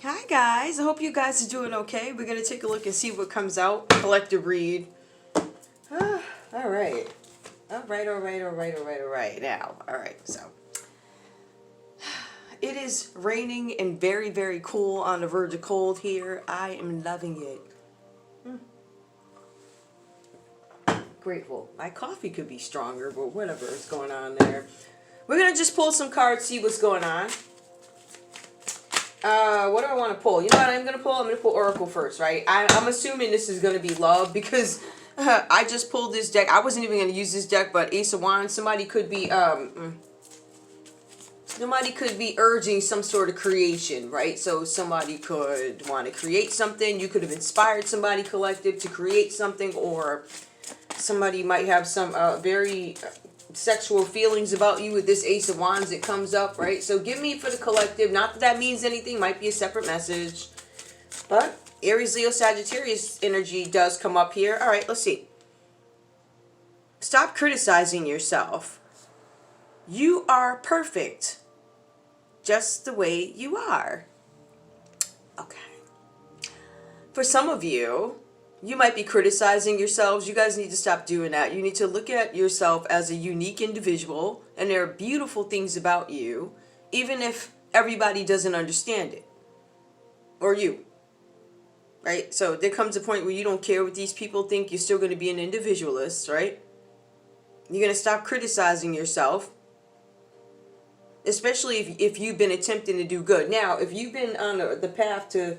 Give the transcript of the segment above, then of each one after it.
Hi guys, I hope you guys are doing okay. We're going to take a look and see what comes out. Collective read. All right. All right. Now, all right, so. It is raining and very, very cool on the verge of cold here. I am loving it. Grateful. My coffee could be stronger, but whatever is going on there. We're going to just pull some cards, see what's going on. What do I want to pull? You know what I'm going to pull? I'm going to pull Oracle first, right? I'm assuming this is going to be love because I just pulled this deck. I wasn't even going to use this deck, but Ace of Wands. Somebody could be urging some sort of creation, right? So somebody could want to create something. You could have inspired somebody collective to create something, or somebody might have some very sexual feelings about you with this Ace of Wands that comes up, right? So give me for the collective. Not that that means anything. Might be a separate message. But Aries, Leo, Sagittarius energy does come up here. All right, let's see. Stop criticizing yourself. You are perfect. Just the way you are. Okay. For some of you, you might be criticizing yourselves. You guys need to stop doing that. You need to look at yourself as a unique individual, and there are beautiful things about you, even if everybody doesn't understand it. Or you. Right? So there comes a point where you don't care what these people think. You're still going to be an individualist, right? You're going to stop criticizing yourself. Especially if you've been attempting to do good. Now, if you've been on the path to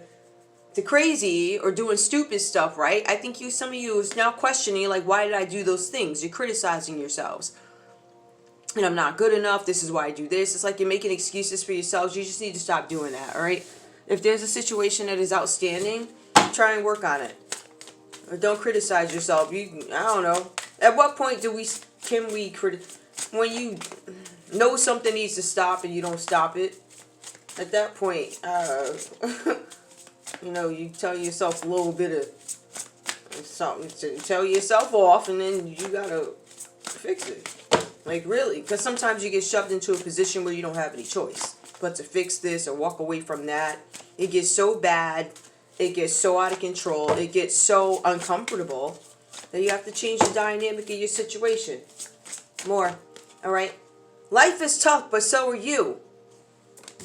crazy or doing stupid stuff, right? I think some of you is now questioning, like, why did I do those things? You're criticizing yourselves. And I'm not good enough. This is why I do this. It's like you're making excuses for yourselves. You just need to stop doing that, all right? If there's a situation that is outstanding, try and work on it. Or don't criticize yourself. I don't know. At what point can we criticize? When you know something needs to stop and you don't stop it, at that point, you tell yourself a little bit of something to tell yourself off, and then you gotta fix it. Like, really, because sometimes you get shoved into a position where you don't have any choice but to fix this or walk away from that. It gets so bad, it gets so out of control, it gets so uncomfortable that you have to change the dynamic of your situation. More, all right? Life is tough, but so are you.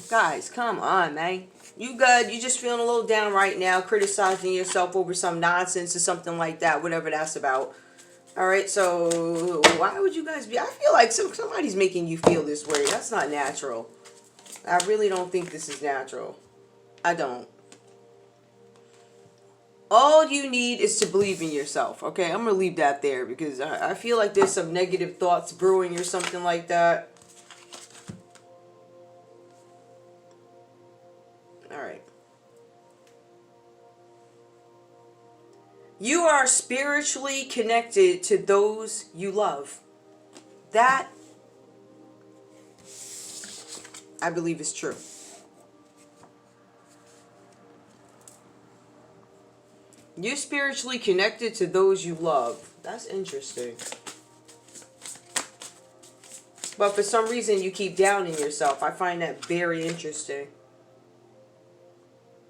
Guys, come on, man. You good. You just feeling a little down right now, criticizing yourself over some nonsense or something like that, whatever that's about. All right, so why would you guys be? I feel like somebody's making you feel this way. That's not natural. I really don't think this is natural. I don't. All you need is to believe in yourself, okay? I'm going to leave that there because I feel like there's some negative thoughts brewing or something like that. All right. You are spiritually connected to those you love. That, I believe, is true. You're spiritually connected to those you love. That's interesting. But for some reason, you keep downing yourself. I find that very interesting.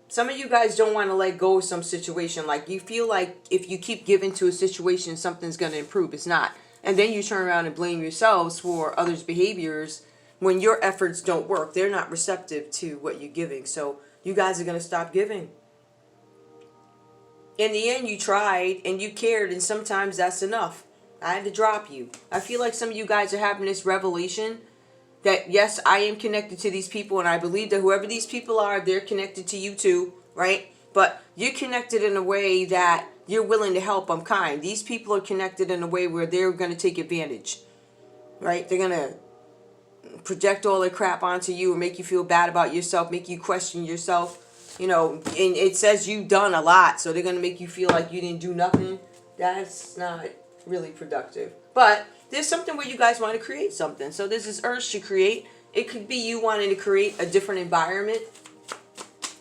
Some of you guys don't want to let go of some situation. Like, you feel like if you keep giving to a situation, something's going to improve. It's not. And then you turn around and blame yourselves for others' behaviors when your efforts don't work. They're not receptive to what you're giving. So you guys are going to stop giving. In the end, you tried and you cared, and sometimes that's enough. I had to drop you. I feel like some of you guys are having this revelation that, yes, I am connected to these people, and I believe that whoever these people are, they're connected to you too, right? But you're connected in a way that you're willing to help. I'm kind. These people are connected in a way where they're going to take advantage, right? They're going to project all their crap onto you or make you feel bad about yourself, make you question yourself. And it says you've done a lot, so they're going to make you feel like you didn't do nothing. That's not really productive. But there's something where you guys want to create something. So there's this urge to create. It could be you wanting to create a different environment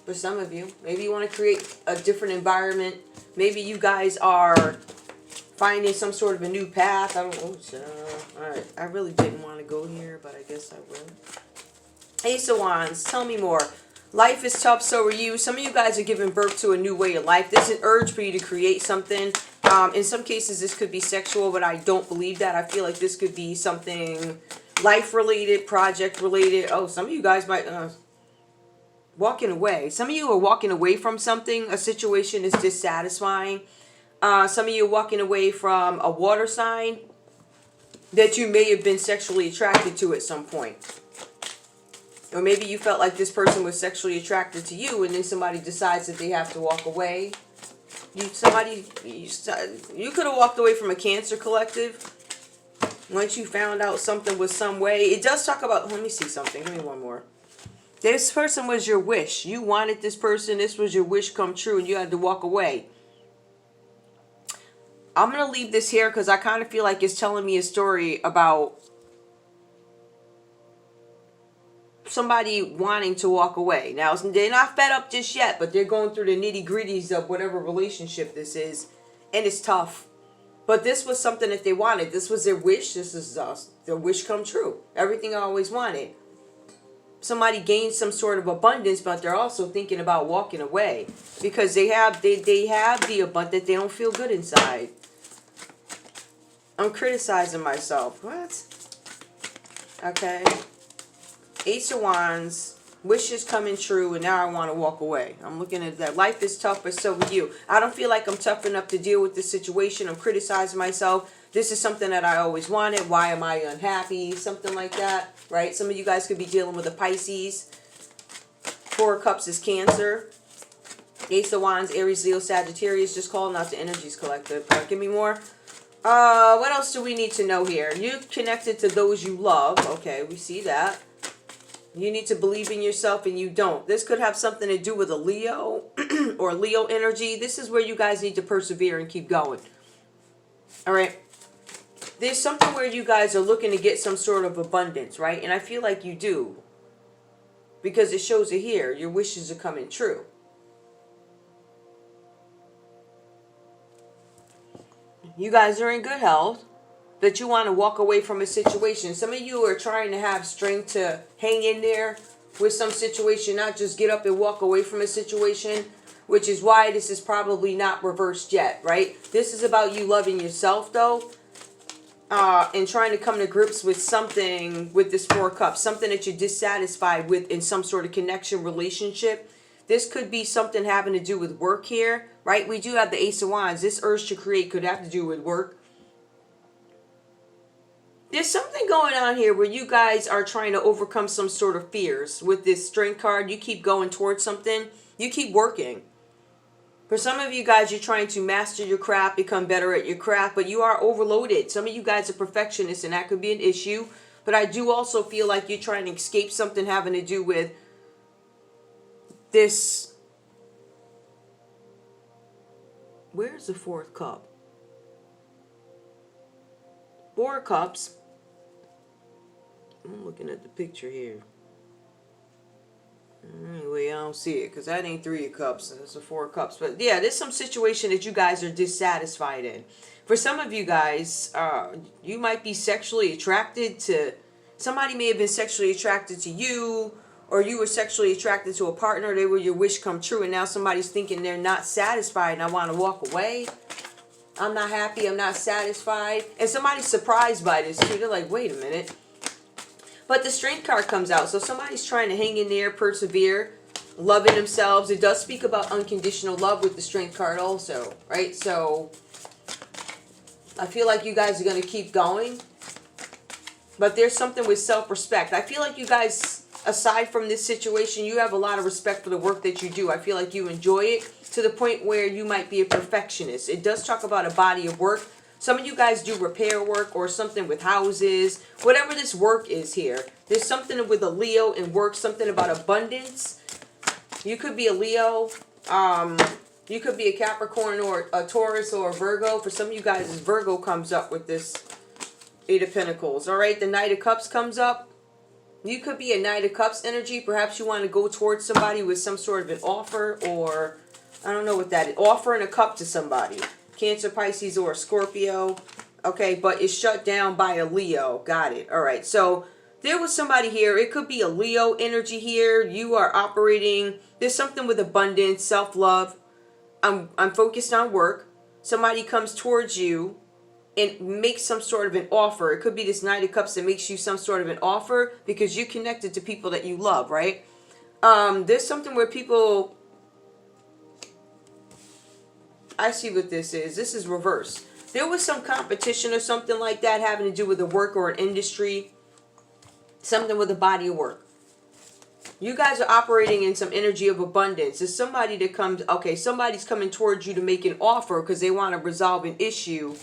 for some of you. Maybe you want to create a different environment. Maybe you guys are finding some sort of a new path. I don't know. Alright, I really didn't want to go here, but I guess I will. Ace of Wands, tell me more. Life is tough, so are you. Some of you guys are giving birth to a new way of life. There's an urge for you to create something. In some cases, this could be sexual, but I don't believe that. I feel like this could be something life-related, project-related. Oh, some of you guys might... walking away. Some of you are walking away from something. A situation is dissatisfying. Some of you are walking away from a water sign that you may have been sexually attracted to at some point. Or maybe you felt like this person was sexually attracted to you, and then somebody decides that they have to walk away. You could have walked away from a Cancer collective once you found out something was some way. It does talk about, let me see something. Give me one more. This person was your wish. You wanted this person. This was your wish come true, and you had to walk away. I'm going to leave this here because I kind of feel like it's telling me a story about somebody wanting to walk away. Now, they're not fed up just yet, but they're going through the nitty-gritties of whatever relationship this is, and it's tough. But this was something that they wanted. This was their wish. This is their wish come true. Everything I always wanted. Somebody gained some sort of abundance, but they're also thinking about walking away because they have the abundance. They don't feel good inside. I'm criticizing myself. What? Okay. Ace of Wands, wishes coming true, and now I want to walk away. I'm looking at that. Life is tough, but so are you. I don't feel like I'm tough enough to deal with this situation. I'm criticizing myself. This is something that I always wanted. Why am I unhappy? Something like that, right? Some of you guys could be dealing with a Pisces. Four of Cups is Cancer. Ace of Wands, Aries, Leo, Sagittarius. Just calling out the energies collective. Give me more. What else do we need to know here? You connected to those you love. Okay, we see that. You need to believe in yourself and you don't. This could have something to do with a Leo or Leo energy. This is where you guys need to persevere and keep going. All right. There's something where you guys are looking to get some sort of abundance, right? And I feel like you do. Because it shows it here. Your wishes are coming true. You guys are in good health. That you want to walk away from a situation. Some of you are trying to have strength to hang in there with some situation, not just get up and walk away from a situation, which is why this is probably not reversed yet, right? This is about you loving yourself, though, and trying to come to grips with something with this Four of Cups, something that you're dissatisfied with in some sort of connection, relationship. This could be something having to do with work here, right? We do have the Ace of Wands. This urge to create could have to do with work. There's something going on here where you guys are trying to overcome some sort of fears. With this Strength card, you keep going towards something. You keep working. For some of you guys, you're trying to master your craft, become better at your craft, but you are overloaded. Some of you guys are perfectionists, and that could be an issue. But I do also feel like you're trying to escape something having to do with this. Where's the Fourth Cup? Four of Cups. I'm looking at the picture here. Anyway, I don't see it because that ain't Three of Cups. That's a Four of Cups. But yeah, there's some situation that you guys are dissatisfied in. For some of you guys, you might be sexually attracted to... Somebody may have been sexually attracted to you, or you were sexually attracted to a partner. They were your wish come true, and now somebody's thinking they're not satisfied and I want to walk away. I'm not happy. I'm not satisfied. And somebody's surprised by this too. They're like, wait a minute. But the Strength card comes out. So somebody's trying to hang in there, persevere, loving themselves. It does speak about unconditional love with the Strength card also, right? So I feel like you guys are going to keep going. But there's something with self-respect. I feel like you guys, aside from this situation, you have a lot of respect for the work that you do. I feel like you enjoy it to the point where you might be a perfectionist. It does talk about a body of work. Some of you guys do repair work or something with houses. Whatever this work is here. There's something with a Leo and work, something about abundance. You could be a Leo. You could be a Capricorn or a Taurus or a Virgo. For some of you guys, this Virgo comes up with this Eight of Pentacles. All right, the Knight of Cups comes up. You could be a Knight of Cups energy. Perhaps you want to go towards somebody with some sort of an offer, or I don't know what that is. Offering a cup to somebody. Cancer, Pisces, or a Scorpio. Okay, but it's shut down by a Leo. Got it. All right, so there was somebody here. It could be a Leo energy here. You are operating. There's something with abundance, self-love. I'm focused on work. Somebody comes towards you and makes some sort of an offer. It could be this Knight of Cups that makes you some sort of an offer because you're connected to people that you love, right? There's something where people... I see what this is. This is reverse. There was some competition or something like that having to do with a work or an industry. Something with a body of work. You guys are operating in some energy of abundance. There's somebody that comes... Okay, somebody's coming towards you to make an offer because they want to resolve an issue.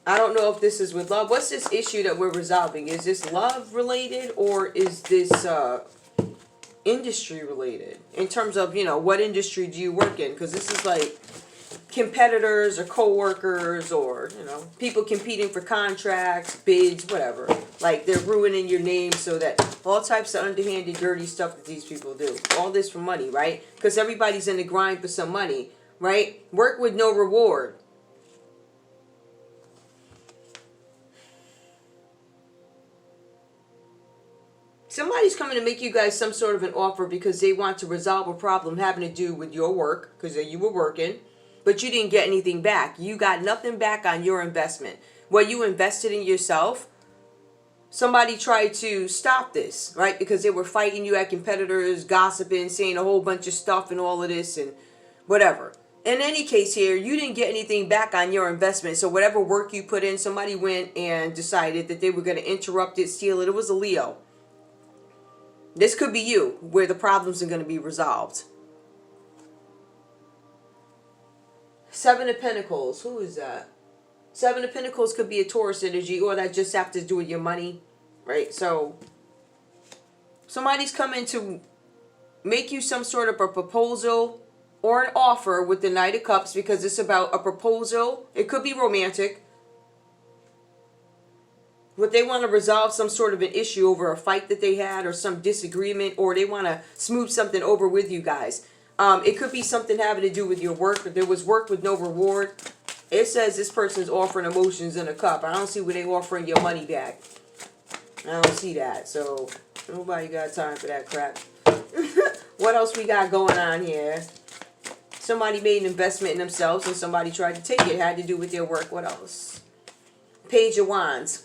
I don't know if this is with love. What's this issue that we're resolving? Is this love related or is this industry related? In terms of, you know, what industry do you work in? Because this is like competitors or co-workers or, you know, people competing for contracts, bids, whatever. Like they're ruining your name so that all types of underhanded, dirty stuff that these people do. All this for money, right? Because everybody's in the grind for some money, right? Work with no reward. Somebody's coming to make you guys some sort of an offer because they want to resolve a problem having to do with your work, because you were working, but you didn't get anything back. You got nothing back on your investment. What you invested in yourself, somebody tried to stop this, right? Because they were fighting you at competitors, gossiping, saying a whole bunch of stuff and all of this and whatever. In any case here, you didn't get anything back on your investment. So whatever work you put in, somebody went and decided that they were going to interrupt it, steal it. It was a Leo. This could be you, where the problems are going to be resolved. Seven of Pentacles. Who is that? Seven of Pentacles could be a Taurus energy, or that just have to do with your money, right? So, somebody's coming to make you some sort of a proposal or an offer with the Knight of Cups, because it's about a proposal. It could be romantic. But they want to resolve some sort of an issue over a fight that they had or some disagreement, or they want to smooth something over with you guys. It could be something having to do with your work. If there was work with no reward, it says this person's offering emotions in a cup. I don't see where they offering your money back. I don't see that. So nobody got time for that crap. What else we got going on here? Somebody made an investment in themselves and somebody tried to take it. It had to do with their work. What else? Page of Wands.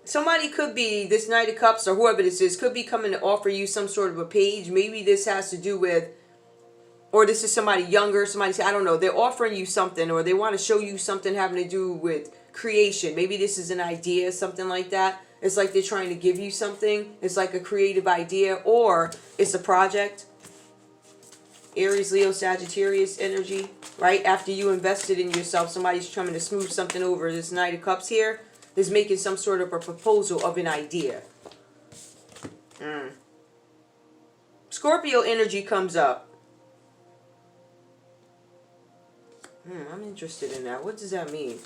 Somebody could be, this Knight of Cups or whoever this is, could be coming to offer you some sort of a page. Maybe this has to do with, or this is somebody younger, somebody, I don't know. They're offering you something, or they want to show you something having to do with creation. Maybe this is an idea, something like that. It's like they're trying to give you something. It's like a creative idea, or it's a project. Aries, Leo, Sagittarius energy, right? After you invested in yourself, somebody's trying to smooth something over. This Knight of Cups here is making some sort of a proposal of an idea. Scorpio energy comes up. I'm interested in that. What does that mean?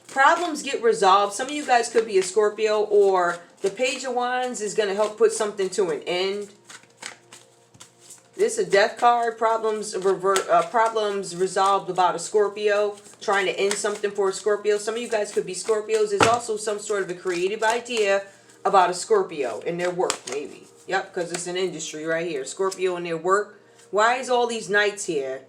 Problems get resolved. Some of you guys could be a Scorpio, or the Page of Wands is going to help put something to an end. This is a death card. Problems resolved about a Scorpio. Trying to end something for a Scorpio. Some of you guys could be Scorpios. There's also some sort of a creative idea about a Scorpio in their work, maybe. Yep, because it's an industry right here. Scorpio in their work. Why is all these Knights here?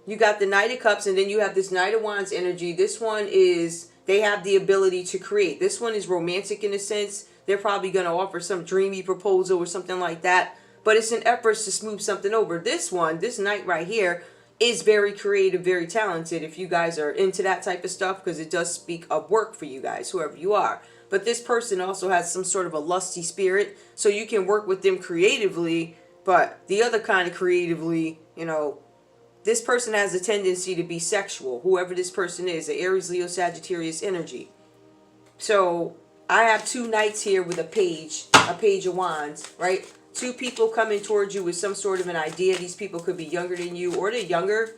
You got the Knight of Cups, and then you have this Knight of Wands energy. This one is, they have the ability to create. This one is romantic in a sense. They're probably going to offer some dreamy proposal or something like that. But it's an effort to smooth something over. This one, this Knight right here, is very creative, very talented if you guys are into that type of stuff, because it does speak of work for you guys, whoever you are. But this person also has some sort of a lusty spirit, so you can work with them creatively, but the other kind of creatively, you know, this person has a tendency to be sexual, whoever this person is, the Aries, Leo, Sagittarius energy. So I have two Knights here with a Page of Wands, right? Two people coming towards you with some sort of an idea. These people could be younger than you, or they're younger.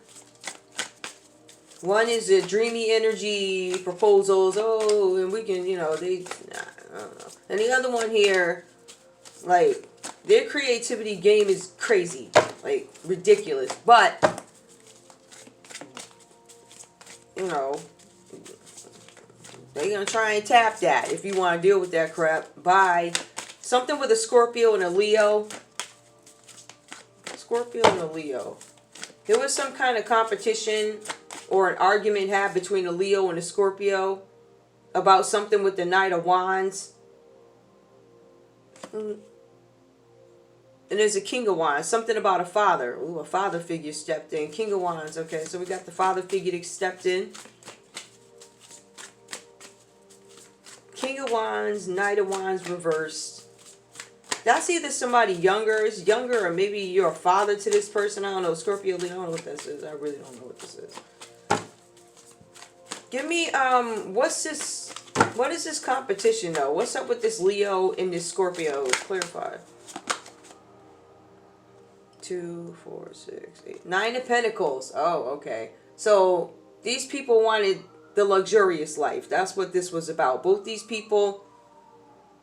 One is a dreamy energy, proposals. Oh, and we can, you know, I don't know. And the other one here, like, their creativity game is crazy. Like, ridiculous. But, you know, They're going to try and tap that if you want to deal with that crap. Bye. Something with a Scorpio and a Leo. Scorpio and a Leo. There was some kind of competition or an argument had between a Leo and a Scorpio about something with the Knight of Wands. And there's a King of Wands. Something about a father. Ooh, a father figure stepped in. King of Wands. Okay, so we got the father figure that stepped in. King of Wands, Knight of Wands reversed. That's either somebody younger, or maybe you're a father to this person. I don't know. Scorpio, Leo, I don't know what this is. I really don't know what this is. Give me, what's this? What is this competition, though? What's up with this Leo and this Scorpio? Clarify. 2, 4, 6, 8. 9 of Pentacles. Oh, okay. So, these people wanted the luxurious life. That's what this was about. Both these people...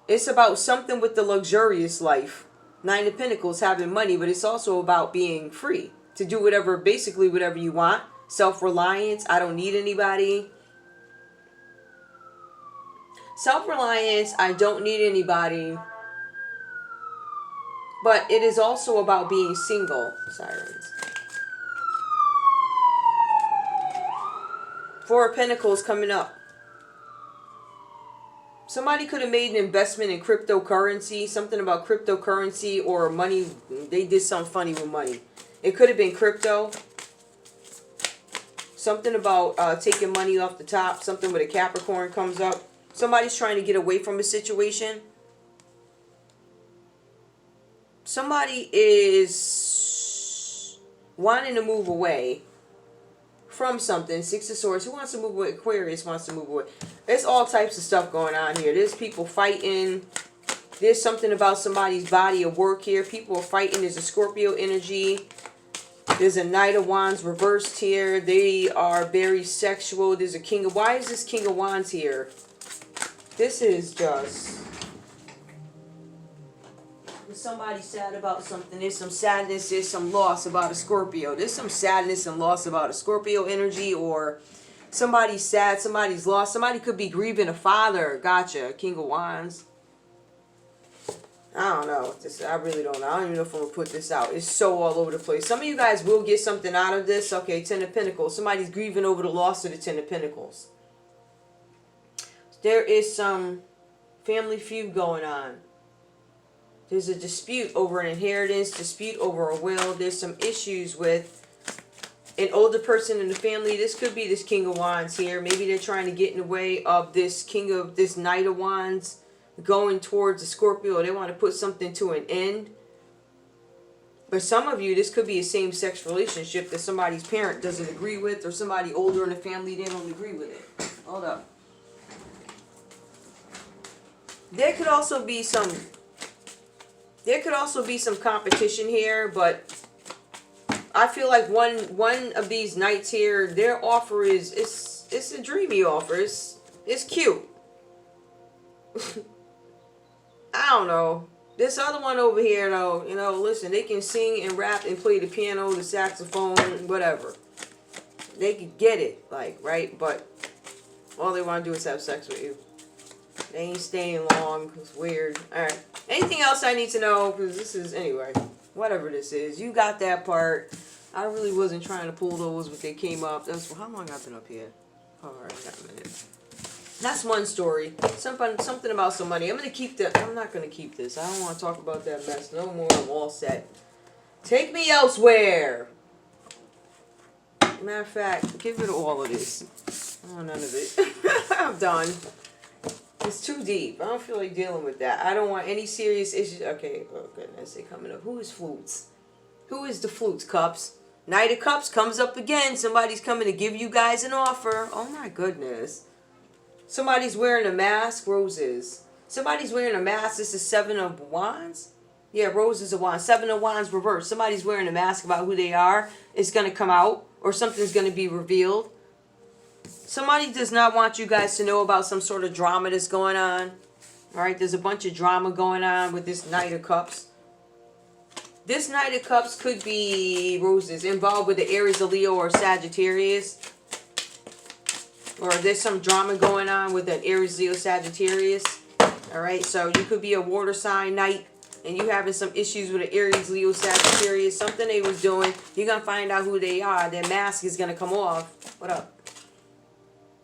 It's about something with the luxurious life. 9 of Pentacles, having money, but it's also about being free to do whatever, basically whatever you want. Self-reliance. I don't need anybody. Self-reliance. I don't need anybody. But it is also about being single. Sirens. 4 of Pentacles coming up. Somebody could have made an investment in cryptocurrency, something about cryptocurrency or money. They did something funny with money. It could have been crypto. Something about taking money off the top. Something with a Capricorn comes up. Somebody's trying to get away from a situation. Somebody is wanting to move away from something. 6 of Swords. Who wants to move away? Aquarius wants to move away. There's all types of stuff going on here. There's people fighting. There's something about somebody's body of work here. People are fighting. There's a Scorpio energy. There's a Knight of Wands reversed here. They are very sexual. There's a King of... Why is this King of Wands here? This is just... Somebody's sad about something. There's some sadness. There's some loss about a Scorpio. There's some sadness and loss about a Scorpio energy, or somebody's sad, somebody's lost. Somebody could be grieving a father. Gotcha. King of Wands. I don't know. I really don't know. I don't even know if I'm going to put this out. It's so all over the place. Some of you guys will get something out of this. Okay, 10 of Pentacles. Somebody's grieving over the loss of the 10 of Pentacles. There is some family feud going on. There's a dispute over an inheritance, dispute over a will. There's some issues with an older person in the family. This could be this King of Wands here. Maybe they're trying to get in the way of this Knight of Wands going towards a Scorpio. They want to put something to an end. For some of you, this could be a same-sex relationship that somebody's parent doesn't agree with, or somebody older in the family, they don't agree with it. Hold up. There could also be some competition here, but I feel like one of these knights here, their offer is it's a dreamy offer. It's cute. I don't know. This other one over here, though, you know, listen, they can sing and rap and play the piano, the saxophone, whatever. They could get it, like, right? But all they want to do is have sex with you. They ain't staying long. It's weird. Alright. Anything else I need to know? Because this is, anyway, whatever this is. You got that part. I really wasn't trying to pull those, but they came up. That's how long I've been up here. Alright, got a minute. That's one story. Something about some money. I'm not going to keep this. I don't want to talk about that mess no more. I'm all set. Take me elsewhere. Matter of fact, give it all of this. Oh, none of it. I'm done. It's too deep. I don't feel like dealing with that. I don't want any serious issues. Okay, oh goodness, they coming up. Who is Flutes? Who is the Flutes? Cups. Knight of Cups comes up again. Somebody's coming to give you guys an offer. Oh my goodness. Somebody's wearing a mask. Roses. Somebody's wearing a mask. This is 7 of Wands. Yeah, Roses of Wands. 7 of Wands reversed. Somebody's wearing a mask about who they are. It's going to come out, or something's going to be revealed. Somebody does not want you guys to know about some sort of drama that's going on. Alright, there's a bunch of drama going on with this Knight of Cups. This Knight of Cups could be Roses, involved with the Aries, the Leo, or Sagittarius. or there's some drama going on with an Aries, Leo, Sagittarius. All right, so you could be a water sign night and you having some issues with an Aries, Leo, Sagittarius, something they was doing. You're going to find out who they are. Their mask is going to come off. What up?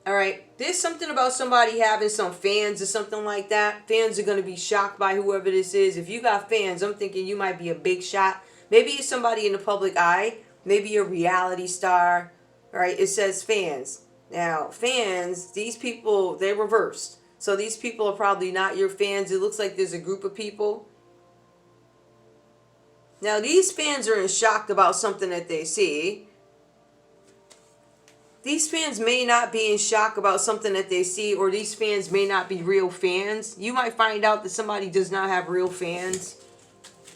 All right, there's something about somebody having some fans or something like that. Fans are going to be shocked by whoever this is. If you got fans, I'm thinking you might be a big shot. Maybe it's somebody in the public eye. Maybe a reality star. All right, it says fans. Now, fans, these people, they're reversed. So these people are probably not your fans. It looks like there's a group of people. Now, these fans are in shock about something that they see. These fans may not be in shock about something that they see, or these fans may not be real fans. You might find out that somebody does not have real fans,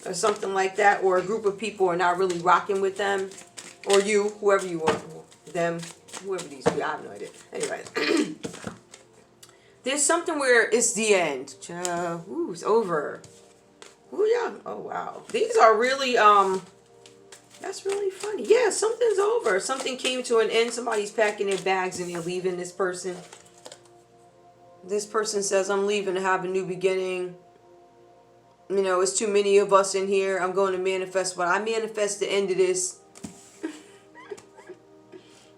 or something like that, or a group of people are not really rocking with them, or you, whoever you are, them, whoever these people, I have no idea. Anyway, there's something where it's the end. Ooh, it's over. Ooh, yeah. Oh, wow. These are really, that's really funny. Yeah, something's over. Something came to an end. Somebody's packing their bags and they're leaving this person. This person says, I'm leaving to have a new beginning. You know, it's too many of us in here. I'm going to manifest what I manifest the end of this.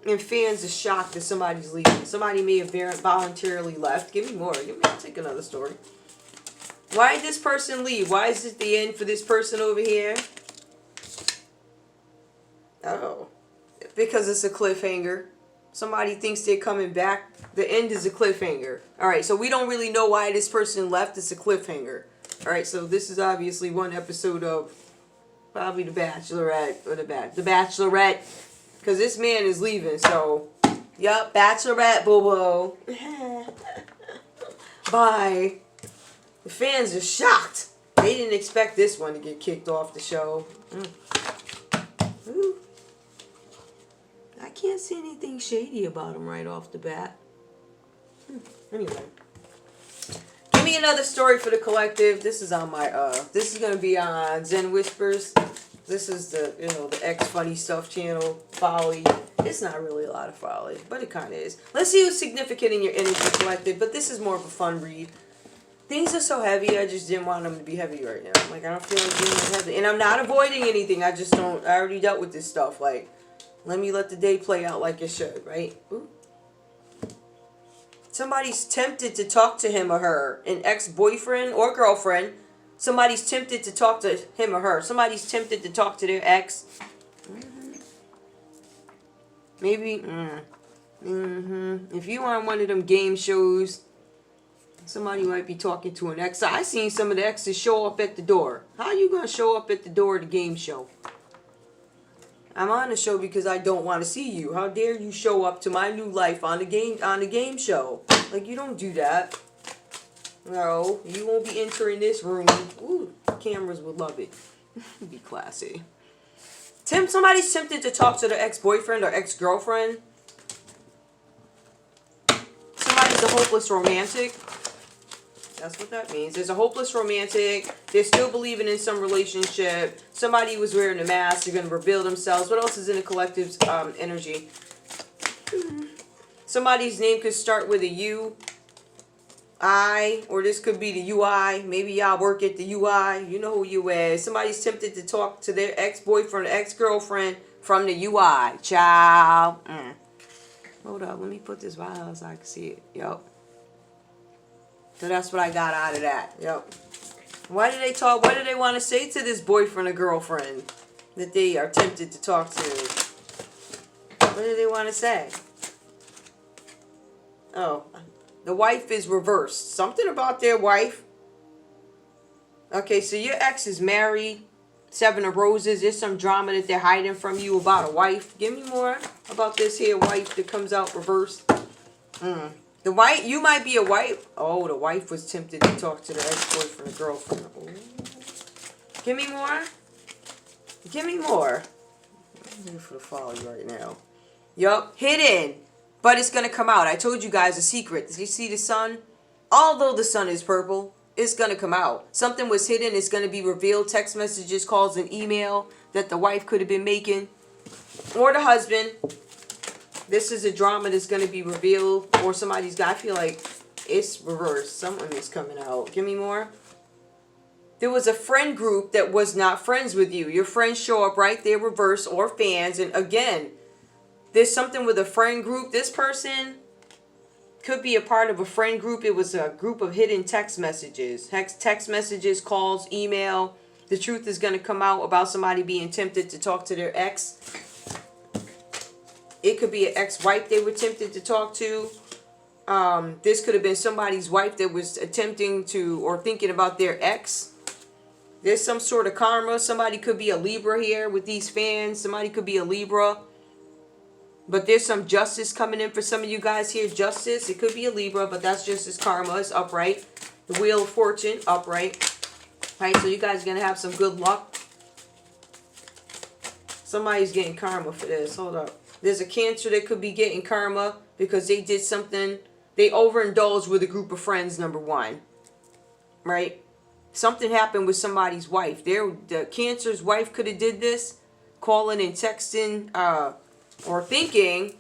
And fans are shocked that somebody's leaving. Somebody may have voluntarily left. Give me more. I'll take another story. Why did this person leave? Why is it the end for this person over here? Oh, because it's a cliffhanger. Somebody thinks they're coming back. The end is a cliffhanger. All right, so we don't really know why this person left. It's a cliffhanger. All right, so this is obviously one episode of probably The Bachelorette or The Bachelorette, because this man is leaving. So, yup, Bachelorette, boo-boo. Bye. The fans are shocked. They didn't expect this one to get kicked off the show. Ooh. I can't see anything shady about him right off the bat. Anyway. Give me another story for the collective. This is on my, this is going to be on Zen Whispers. This is the, the X Funny Stuff channel. Folly. It's not really a lot of folly, but it kind of is. Let's see who's significant in your energy collective, but this is more of a fun read. Things are so heavy, I just didn't want them to be heavy right now. Like, I don't feel like being heavy. And I'm not avoiding anything. I just don't, I already dealt with this stuff. Like, let me let the day play out like it should, right? Ooh. Somebody's tempted to talk to him or her. An ex-boyfriend or girlfriend. Somebody's tempted to talk to him or her. Somebody's tempted to talk to their ex. Maybe, if you on one of them game shows, somebody might be talking to an ex. I seen some of the exes show up at the door. How are you going to show up at the door of the game show? I'm on the show because I don't want to see you. How dare you show up to my new life on the game show? Like, you don't do that. No, you won't be entering this room. Ooh, cameras would love it. Be classy. Somebody's tempted to talk to their ex-boyfriend or ex-girlfriend. Somebody's a hopeless romantic. That's what that means. There's a hopeless romantic. They're still believing in some relationship. Somebody was wearing a mask. They're going to reveal themselves. What else is in the collective's energy? Somebody's name could start with a U, I, or this could be the UI. Maybe y'all work at the UI. You know who you is. Somebody's tempted to talk to their ex-boyfriend or ex-girlfriend from the UI. Ciao. Hold up. Let me put this vial so I can see it. Yup. So that's what I got out of that. Yep. Why do they talk? What do they want to say to this boyfriend or girlfriend that they are tempted to talk to? What do they want to say? Oh, the wife is reversed. Something about their wife. Okay, so your ex is married. 7 of Roses. There's some drama that they're hiding from you about a wife. Give me more about this here wife that comes out reversed. The wife, you might be a wife. Oh, the wife was tempted to talk to the ex-boyfriend or girlfriend. Ooh. Give me more. Give me more. I'm here for the folly right now. Yup, hidden. But it's going to come out. I told you guys a secret. Did you see the sun? Although the sun is purple, it's going to come out. Something was hidden. It's going to be revealed. Text messages, calls, and email that the wife could have been making. Or the husband. This is a drama that's going to be revealed, or somebody's got, I feel like it's reversed. Someone is coming out. Give me more. There was a friend group that was not friends with you. Your friends show up right there, reverse, or fans. And again, there's something with a friend group. This person could be a part of a friend group. It was a group of hidden text messages. Text messages, calls, email. The truth is going to come out about somebody being tempted to talk to their ex. It could be an ex-wife they were tempted to talk to. This could have been somebody's wife that was attempting to or thinking about their ex. There's some sort of karma. Somebody could be a Libra here with these fans. Somebody could be a Libra. But there's some justice coming in for some of you guys here. Justice. It could be a Libra, but that's just as karma. It's upright. The Wheel of Fortune, upright. All right, so you guys are going to have some good luck. Somebody's getting karma for this. Hold up. There's a Cancer that could be getting karma because they did something. They overindulged with a group of friends, number one. Right? Something happened with somebody's wife. The Cancer's wife could have did this. Calling and texting or thinking,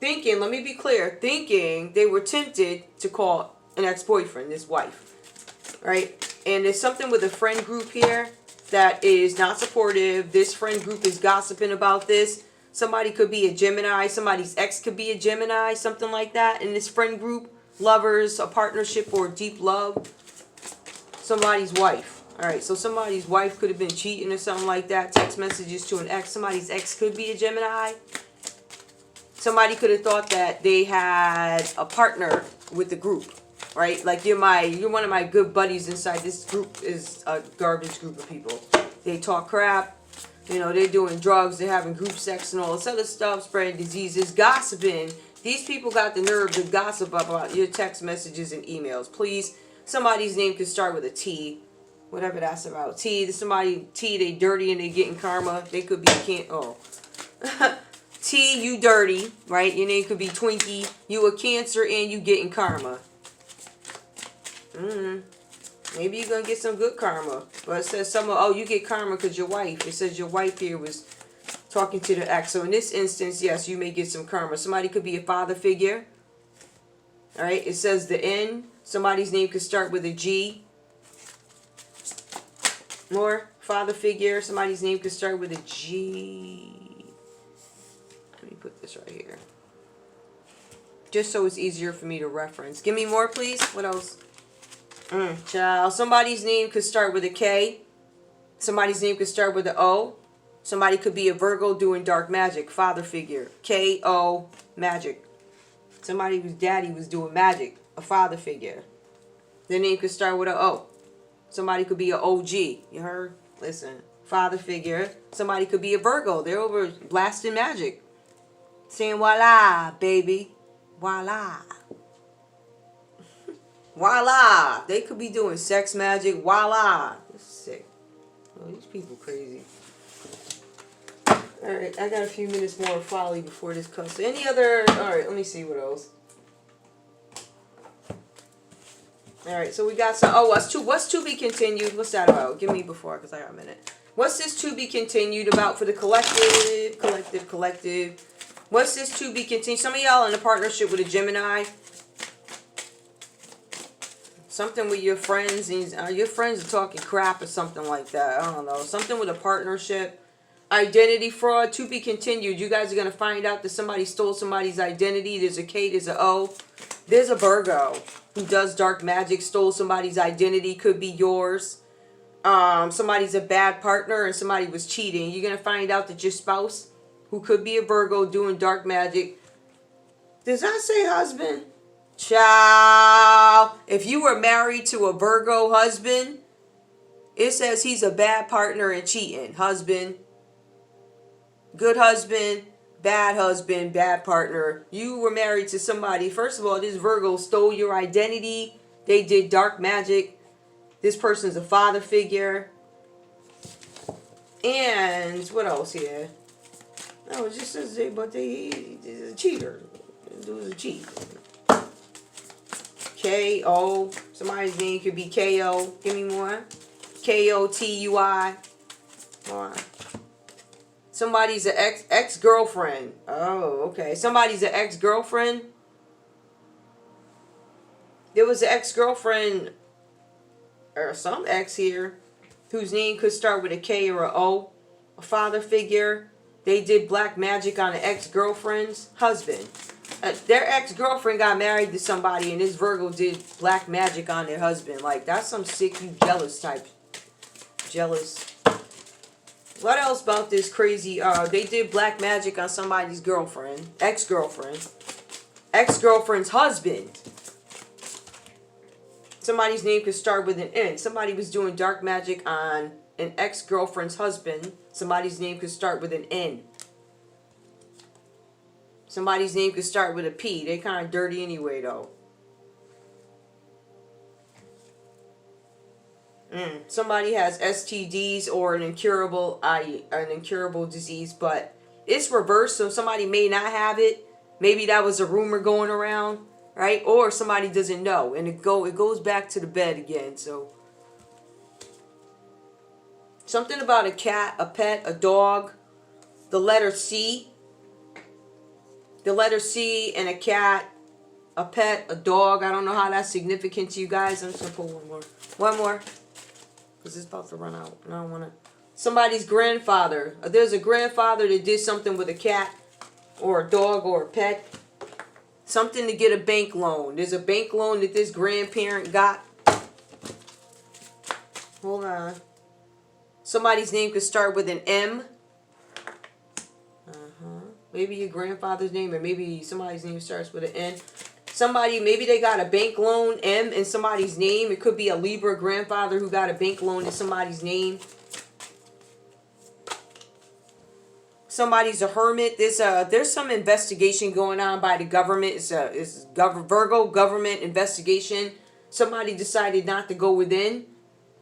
let me be clear, thinking they were tempted to call an ex-boyfriend, this wife. Right? And there's something with a friend group here that is not supportive. This friend group is gossiping about this. Somebody could be a Gemini. Somebody's ex could be a Gemini. Something like that. In this friend group, lovers, a partnership, or deep love. Somebody's wife. All right, so somebody's wife could have been cheating or something like that. Text messages to an ex. Somebody's ex could be a Gemini. Somebody could have thought that they had a partner with the group. Right? Like you're one of my good buddies inside. This group is a garbage group of people. They talk crap. You know, they're doing drugs. They're having group sex and all this other stuff. Spreading diseases. Gossiping. These people got the nerve to gossip about your text messages and emails. Please. Somebody's name could start with a T. Whatever that's about. T. Somebody, T, they dirty and they getting karma. They could be, T, you dirty. Right? Your name could be Twinkie. You a Cancer and you getting karma. Maybe you're going to get some good karma. But it says you get karma because your wife. It says your wife here was talking to the ex. So in this instance, yes, you may get some karma. Somebody could be a father figure. All right. It says the N. Somebody's name could start with a G. More father figure. Somebody's name could start with a G. Let me put this right here. Just so it's easier for me to reference. Give me more, please. What else? Child. Somebody's name could start with a K. Somebody's name could start with an O. Somebody could be a Virgo doing dark magic. Father figure. K-O. Magic. Somebody whose daddy was doing magic. A father figure. Their name could start with an O. Somebody could be an OG. You heard? Listen. Father figure. Somebody could be a Virgo. They're over blasting magic. Saying voila, baby. Voila. Voila. They could be doing sex magic. Voila. This is sick. Oh, these people crazy. Alright, I got a few minutes more of folly before this cuts. Any other... Alright, let me see what else. Alright, so we got some... Oh, what's to be continued? What's that about? Give me before, because I got a minute. What's this to be continued about for the collective? Collective. What's this to be continued? Some of y'all in a partnership with a Gemini. Something with your friends. And your friends are talking crap or something like that. I don't know. Something with a partnership. Identity fraud to be continued. You guys are going to find out that somebody stole somebody's identity. There's a K, there's a O. There's a Virgo who does dark magic, stole somebody's identity. Could be yours. Somebody's a bad partner and somebody was cheating. You're going to find out that your spouse, who could be a Virgo doing dark magic. Does that say husband? Child. If you were married to a Virgo husband, it says he's a bad partner and cheating. Husband. Good husband, bad partner. You were married to somebody. First of all, this Virgo stole your identity. They did dark magic. This person's a father figure. And what else here? No, it just says he's a cheater. It was a cheat. K-O. Somebody's name could be K-O. Give me more. K-O-T-U-I. More. Somebody's an ex-girlfriend. Oh, okay. Somebody's an ex-girlfriend. There was an ex-girlfriend or some ex here whose name could start with a K or a O. A father figure. They did black magic on an ex-girlfriend's husband. Their ex-girlfriend got married to somebody and this Virgo did black magic on their husband. Like, that's some sick, you jealous type. Jealous. What else about this crazy? They did black magic on somebody's girlfriend. Ex-girlfriend. Ex-girlfriend's husband. Somebody's name could start with an N. Somebody was doing dark magic on an ex-girlfriend's husband. Somebody's name could start with an N. Somebody's name could start with a P. They kind of dirty anyway, though. Somebody has STDs or an incurable disease, but it's reversed. So somebody may not have it. Maybe that was a rumor going around, right? Or somebody doesn't know, and it goes back to the bed again. So something about a cat, a pet, a dog, the letter C. The letter C and a cat, a pet, a dog. I don't know how that's significant to you guys. I'm just going to pull one more. One more. Because it's about to run out. And I don't want to. Somebody's grandfather. There's a grandfather that did something with a cat or a dog or a pet. Something to get a bank loan. There's a bank loan that this grandparent got. Hold on. Somebody's name could start with an M. Maybe your grandfather's name, or maybe somebody's name starts with an N. Somebody, maybe they got a bank loan, M, in somebody's name. It could be a Libra grandfather who got a bank loan in somebody's name. Somebody's a hermit. There's some investigation going on by the government. It's Virgo government investigation. Somebody decided not to go within.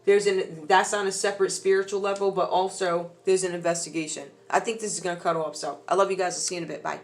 That's on a separate spiritual level, but also there's an investigation. I think this is going to cut off, so I love you guys. I'll see you in a bit. Bye.